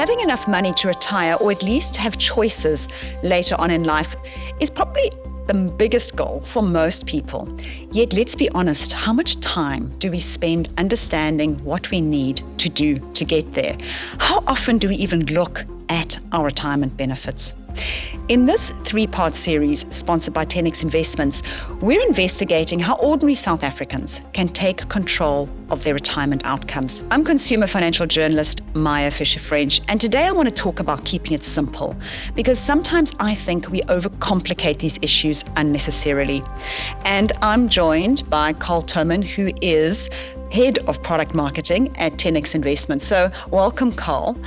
Having enough money to retire, or at least have choices later on in life, is probably the biggest goal for most people. Yet let's be honest, how much time do we spend understanding what we need to do to get there? How often do we even look at our retirement benefits? In this 3-part series sponsored by 10X Investments, we're investigating how ordinary South Africans can take control of their retirement outcomes. I'm consumer financial journalist Maya Fisher-French, and today I want to talk about keeping it simple, because sometimes I think we overcomplicate these issues unnecessarily. And I'm joined by Carl Toman, who is Head of Product Marketing at 10X Investments. So welcome, Carl.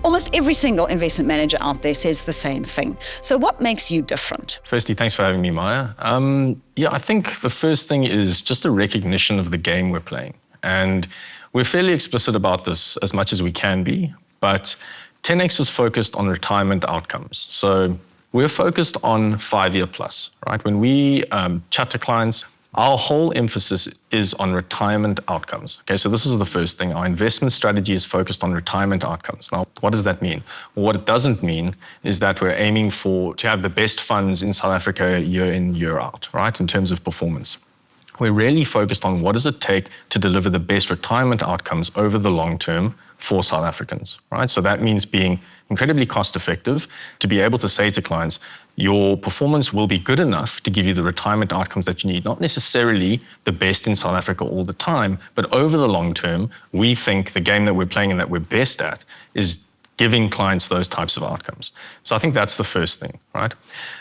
Almost every single investment manager out there says the same thing. So what makes you different? Firstly, thanks for having me, Maya. I think the first thing is just a recognition of the game we're playing. And we're fairly explicit about this as much as we can be, but 10X is focused on retirement outcomes. So we're focused on 5-year plus, right? When we chat to clients, our whole emphasis is on retirement outcomes. Okay, so this is the first thing. Our investment strategy is focused on retirement outcomes. Now, what does that mean? Well, what it doesn't mean is that we're aiming to have the best funds in South Africa year in, year out, right, in terms of performance. We're really focused on what does it take to deliver the best retirement outcomes over the long term for South Africans, right? So that means being incredibly cost effective to be able to say to clients, your performance will be good enough to give you the retirement outcomes that you need. Not necessarily the best in South Africa all the time, but over the long term, we think the game that we're playing and that we're best at is giving clients those types of outcomes. So I think that's the first thing, right?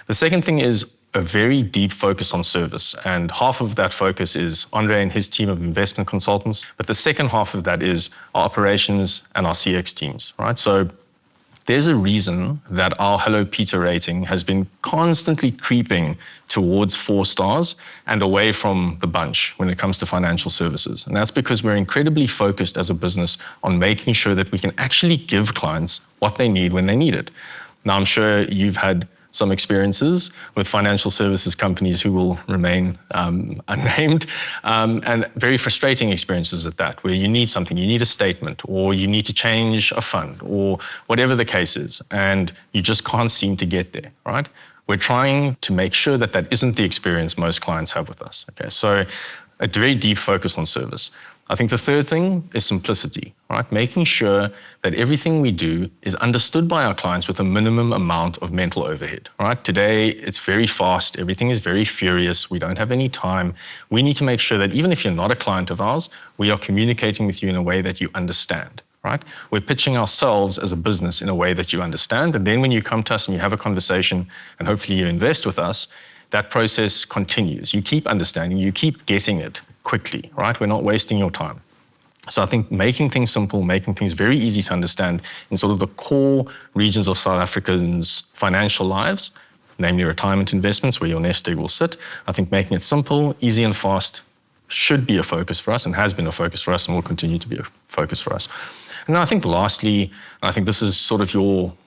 The second thing is a very deep focus on service. And half of that focus is Andre and his team of investment consultants. But the second half of that is our operations and our CX teams, right? So there's a reason that our Hello Peter rating has been constantly creeping towards 4 stars and away from the bunch when it comes to financial services. And that's because we're incredibly focused as a business on making sure that we can actually give clients what they need when they need it. Now, I'm sure you've had some experiences with financial services companies who will remain unnamed, and very frustrating experiences at that, where you need something, you need a statement, or you need to change a fund, or whatever the case is, and you just can't seem to get there, right? We're trying to make sure that that isn't the experience most clients have with us, okay? So a very deep focus on service. I think the third thing is simplicity, right? Making sure that everything we do is understood by our clients with a minimum amount of mental overhead, right? Today, it's very fast. Everything is very furious. We don't have any time. We need to make sure that even if you're not a client of ours, we are communicating with you in a way that you understand, right? We're pitching ourselves as a business in a way that you understand. And then when you come to us and you have a conversation and hopefully you invest with us, that process continues. You keep understanding, you keep getting it quickly, right? We're not wasting your time. So I think making things simple, making things very easy to understand in sort of the core regions of South Africans' financial lives, namely retirement investments, where your nest egg will sit. I think making it simple, easy and fast should be a focus for us and has been a focus for us and will continue to be a focus for us. And then I think lastly, and I think this is sort of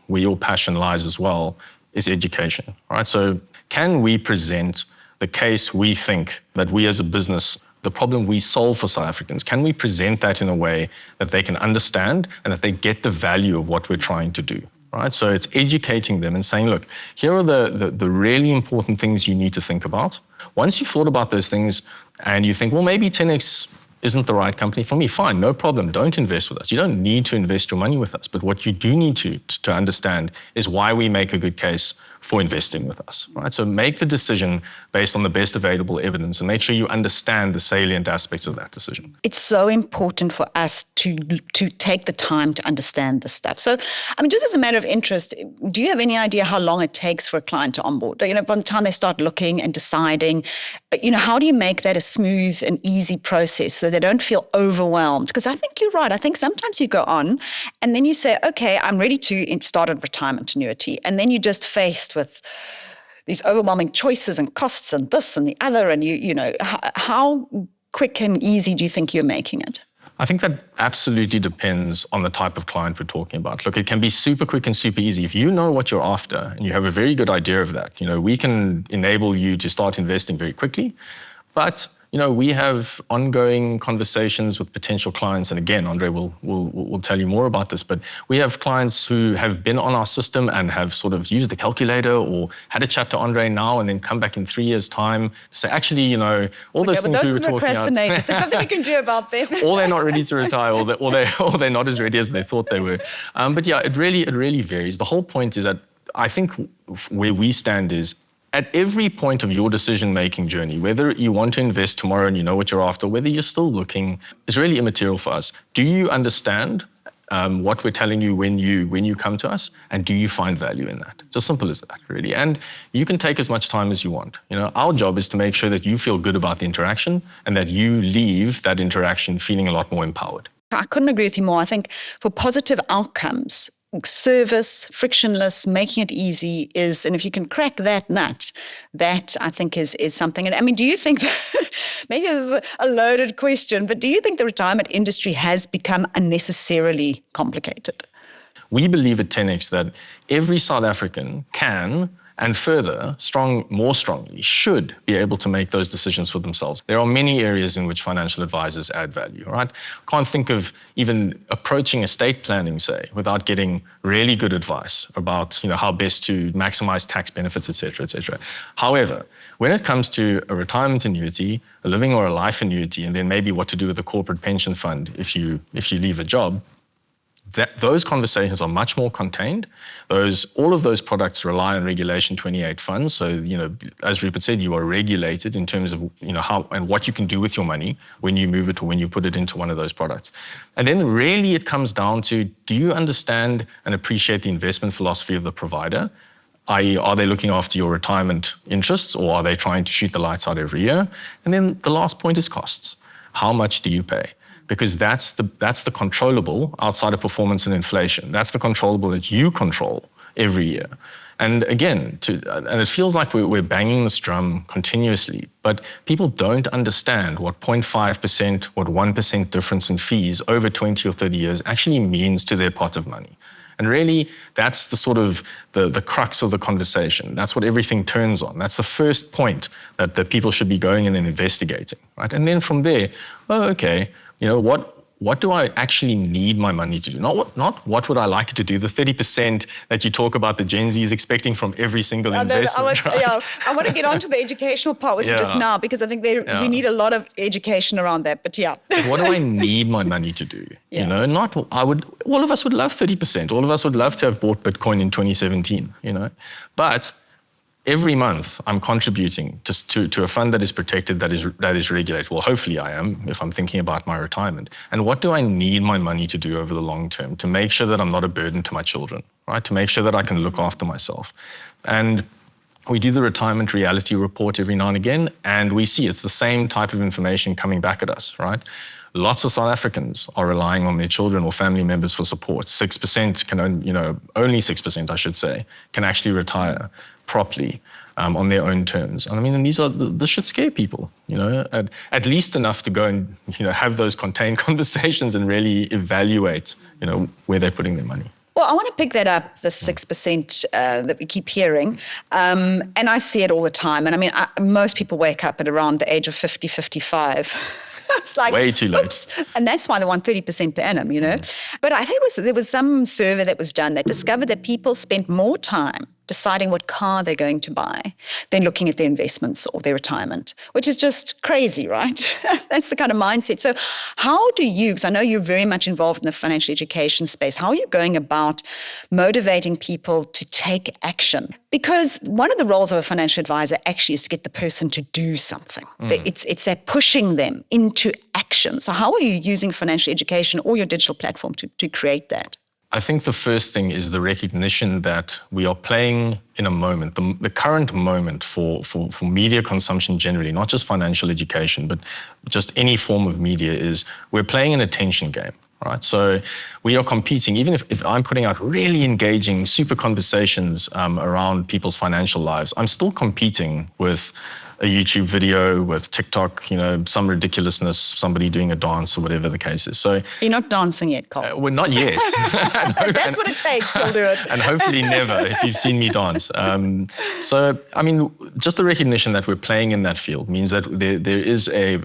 where your passion lies as well, is education, right? So can we present the case we think that we as a business, the problem we solve for South Africans, can we present that in a way that they can understand and that they get the value of what we're trying to do, right? So it's educating them and saying, look, here are the really important things you need to think about. Once you've thought about those things and you think, well, maybe 10X isn't the right company for me, fine, no problem, don't invest with us. You don't need to invest your money with us. But what you do need to understand is why we make a good case for investing with us, right? So make the decision based on the best available evidence and make sure you understand the salient aspects of that decision. It's so important for us to take the time to understand this stuff. So, I mean, just as a matter of interest, do you have any idea how long it takes for a client to onboard? You know, by the time they start looking and deciding, you know, how do you make that a smooth and easy process so they don't feel overwhelmed? Because I think you're right. I think sometimes you go on and then you say, okay, I'm ready to start a retirement annuity. And then you're just faced with these overwhelming choices and costs and this and the other. And you know, how quick and easy do you think you're making it? I think that absolutely depends on the type of client we're talking about. Look, it can be super quick and super easy. If you know what you're after and you have a very good idea of that, you know, we can enable you to start investing very quickly. But we have ongoing conversations with potential clients. And again, Andre will tell you more about this, but we have clients who have been on our system and have sort of used the calculator or had a chat to Andre now and then come back in 3 years' time to say, actually, all those things we were talking about. There's something we can do about them. Or they're not ready to retire, or they're not as ready as they thought they were. But yeah, it really varies. The whole point is that I think where we stand is, at every point of your decision-making journey, whether you want to invest tomorrow and you know what you're after, whether you're still looking, is really immaterial for us. Do you understand what we're telling you when you come to us, and do you find value in that? It's as simple as that, really. And you can take as much time as you want. Our job is to make sure that you feel good about the interaction and that you leave that interaction feeling a lot more empowered. I couldn't agree with you more. I think for positive outcomes, service, frictionless, making it easy is, and if you can crack that nut, that I think is something. And I mean, do you think, maybe this is a loaded question, but do you think the retirement industry has become unnecessarily complicated? We believe at 10X that every South African can, and further, more strongly, should be able to make those decisions for themselves. There are many areas in which financial advisors add value, right? Can't think of even approaching estate planning, say, without getting really good advice about, how best to maximize tax benefits, et cetera, et cetera. However, when it comes to a retirement annuity, a living or a life annuity, and then maybe what to do with a corporate pension fund if you leave a job, those conversations are much more contained. All of those products rely on Regulation 28 funds. So, as Rupert said, you are regulated in terms of, how and what you can do with your money when you move it or when you put it into one of those products. And then really it comes down to, do you understand and appreciate the investment philosophy of the provider? I.e., are they looking after your retirement interests, or are they trying to shoot the lights out every year? And then the last point is costs. How much do you pay? Because that's the controllable outside of performance and inflation. That's the controllable that you control every year. And again, and it feels like we're banging this drum continuously, but people don't understand what 0.5%, what 1% difference in fees over 20 or 30 years actually means to their pot of money. And really, that's the sort of the crux of the conversation. That's what everything turns on. That's the first point that people should be going in and investigating, right? And then from there, okay, what do I actually need my money to do? Not what would I like it to do, the 30% that you talk about the Gen Z is expecting from every single investment. I want to get onto the educational part with you just now, because I think we need a lot of education around that, but yeah. What do I need my money to do? All of us would love 30%. All of us would love to have bought Bitcoin in 2017, but every month, I'm contributing to a fund that is protected, that is regulated. Well, hopefully I am, if I'm thinking about my retirement. And what do I need my money to do over the long term to make sure that I'm not a burden to my children, right? To make sure that I can look after myself. And we do the retirement reality report every now and again, and we see it's the same type of information coming back at us, right? Lots of South Africans are relying on their children or family members for support. 6% can, only 6%, I should say, can actually retire properly on their own terms. And I mean, and this should scare people, at least enough to go and, have those contained conversations and really evaluate, where they're putting their money. Well, I want to pick that up, the 6% that we keep hearing. And I see it all the time. And I mean, most people wake up at around the age of 50, 55. It's like, way too late. Oops. And that's why they want 30% per annum, But I think there was some survey that was done that discovered that people spent more time deciding what car they're going to buy than looking at their investments or their retirement, which is just crazy, right? That's the kind of mindset. So how do you, because I know you're very much involved in the financial education space, how are you going about motivating people to take action? Because one of the roles of a financial advisor actually is to get the person to do something. It's that pushing them into action. So how are you using financial education or your digital platform to create that? I think the first thing is the recognition that we are playing in a moment, the current moment for media consumption generally, not just financial education, but just any form of media, is we're playing an attention game, right? So we are competing, even if I'm putting out really engaging, super conversations around people's financial lives, I'm still competing with a YouTube video with TikTok, some ridiculousness, somebody doing a dance or whatever the case is. So you're not dancing yet, Carl. well, not yet. That's what it takes. We'll do it. And hopefully never, if you've seen me dance. So, I mean, just the recognition that we're playing in that field means that there is a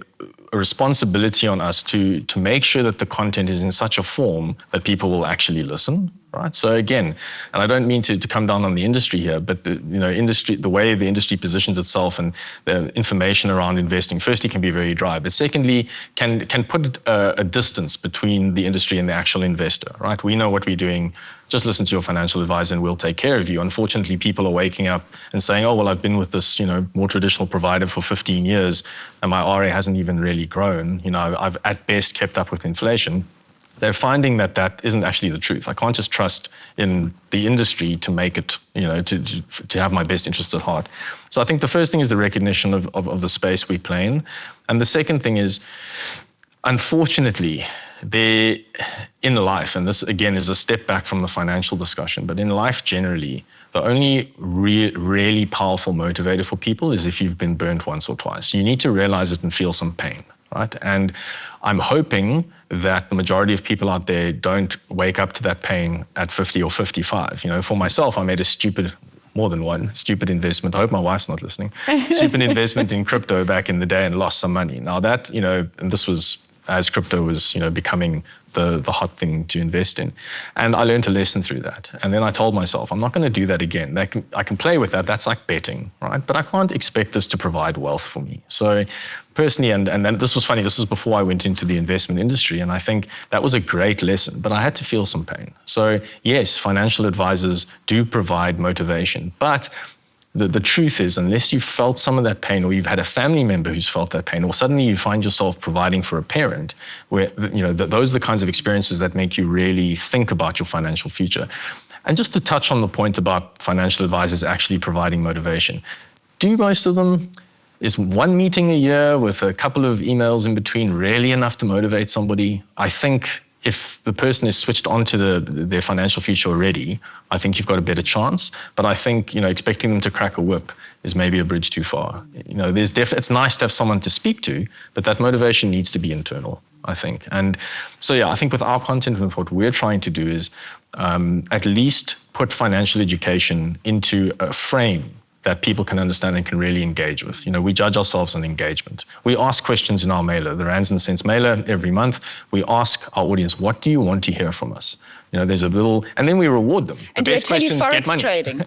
responsibility on us to make sure that the content is in such a form that people will actually listen, right? So again, and I don't mean to come down on the industry here, but the way the industry positions itself and the information around investing, firstly, can be very dry, but secondly, can put a distance between the industry and the actual investor, right? We know what we're doing. Just listen to your financial advisor and we'll take care of you. Unfortunately, people are waking up and saying, oh, well, I've been with this, more traditional provider for 15 years and my RA hasn't even really grown. I've at best kept up with inflation. They're finding that isn't actually the truth. I can't just trust in the industry to make it, to have my best interests at heart. So I think the first thing is the recognition of the space we play in. And the second thing is, unfortunately, in life, and this again is a step back from the financial discussion, but in life generally, the only really powerful motivator for people is if you've been burnt once or twice. You need to realize it and feel some pain, right? And I'm hoping that the majority of people out there don't wake up to that pain at 50 or 55. For myself, I made a more than one stupid investment. I hope my wife's not listening. Stupid investment in crypto back in the day and lost some money. Now that, and this was as crypto was, becoming the hot thing to invest in. And I learned a lesson through that. And then I told myself, I'm not going to do that again. I can play with that. That's like betting, right? But I can't expect this to provide wealth for me. So personally, and then this was funny, this was before I went into the investment industry. And I think that was a great lesson, but I had to feel some pain. So yes, financial advisors do provide motivation, but the truth is, unless you've felt some of that pain, or you've had a family member who's felt that pain, or suddenly you find yourself providing for a parent, where those are the kinds of experiences that make you really think about your financial future. And just to touch on the point about financial advisors actually providing motivation, do most of them? Is one meeting a year with a couple of emails in between really enough to motivate somebody? I think if the person is switched on to their financial future already, I think you've got a better chance. But I think, expecting them to crack a whip is maybe a bridge too far. It's nice to have someone to speak to, but that motivation needs to be internal, I think. And so, yeah, I think with our content and what we're trying to do is at least put financial education into a frame that people can understand and can really engage with. We judge ourselves on engagement. We ask questions in our mailer, the Rands and Cents mailer, every month. We ask our audience, what do you want to hear from us? There's a little, and then we reward them. And the best questions get money. Trading?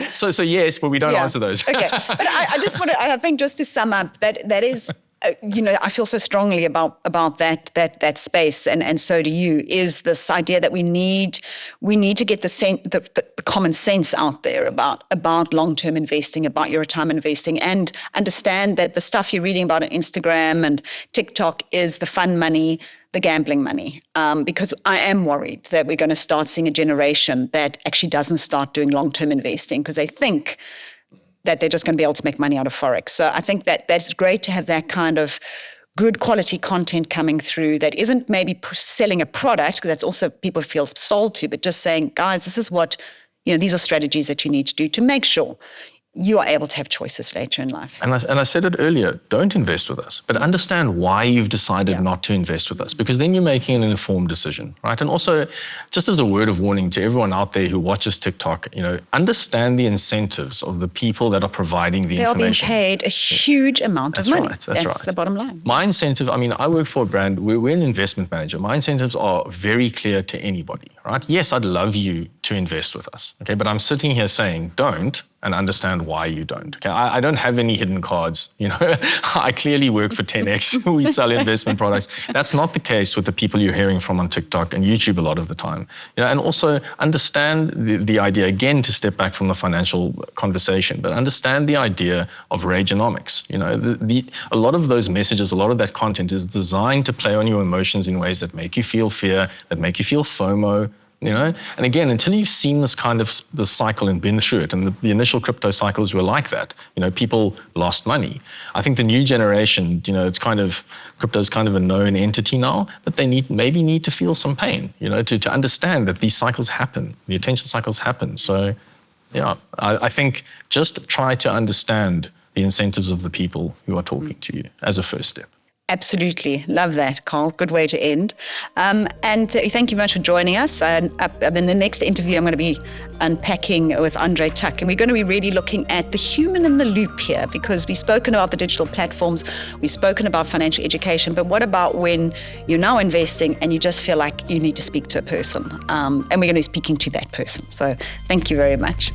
So yes, but we don't answer those. Okay, but I just want to, I think just to sum up, that is, I feel so strongly about that space, and so do you, is this idea that we need to get the common sense out there about long-term investing, about your retirement investing, and understand that the stuff you're reading about on Instagram and TikTok is the fun money, the gambling money, because I am worried that we're going to start seeing a generation that actually doesn't start doing long-term investing because they think that they're just going to be able to make money out of Forex. So I think that's great to have that kind of good quality content coming through that isn't maybe selling a product, because that's also people feel sold to, but just saying, guys, this is what, these are strategies that you need to do to make sure you are able to have choices later in life. And I said it earlier, don't invest with us, but understand why you've decided not to invest with us, because then you're making an informed decision, right? And also, just as a word of warning to everyone out there who watches TikTok, understand the incentives of the people that are providing the information. They are being paid a huge amount of money. That's right. That's the bottom line. My incentive, I work for a brand, we're an investment manager. My incentives are very clear to anybody, right? Yes, I'd love you to invest with us, okay? But I'm sitting here saying, don't, and understand why you don't. Okay, I don't have any hidden cards. I clearly work for 10X. We sell investment products. That's not the case with the people you're hearing from on TikTok and YouTube a lot of the time. And also understand the idea, again, to step back from the financial conversation, but understand the idea of Reaganomics. A lot of those messages, a lot of that content is designed to play on your emotions in ways that make you feel fear, that make you feel FOMO. And again, until you've seen this kind of the cycle and been through it, and the initial crypto cycles were like that, people lost money. I think the new generation, crypto is kind of a known entity now, but they maybe need to feel some pain, to understand that these cycles happen, the attention cycles happen. So, yeah, I think just try to understand the incentives of the people who are talking to you as a first step. Absolutely. Love that, Carl. Good way to end. Thank you very much for joining us. In the next interview, I'm going to be unpacking with Andre Tuck, and we're going to be really looking at the human in the loop here, because we've spoken about the digital platforms, we've spoken about financial education, but what about when you're now investing and you just feel like you need to speak to a person? And we're going to be speaking to that person. So thank you very much.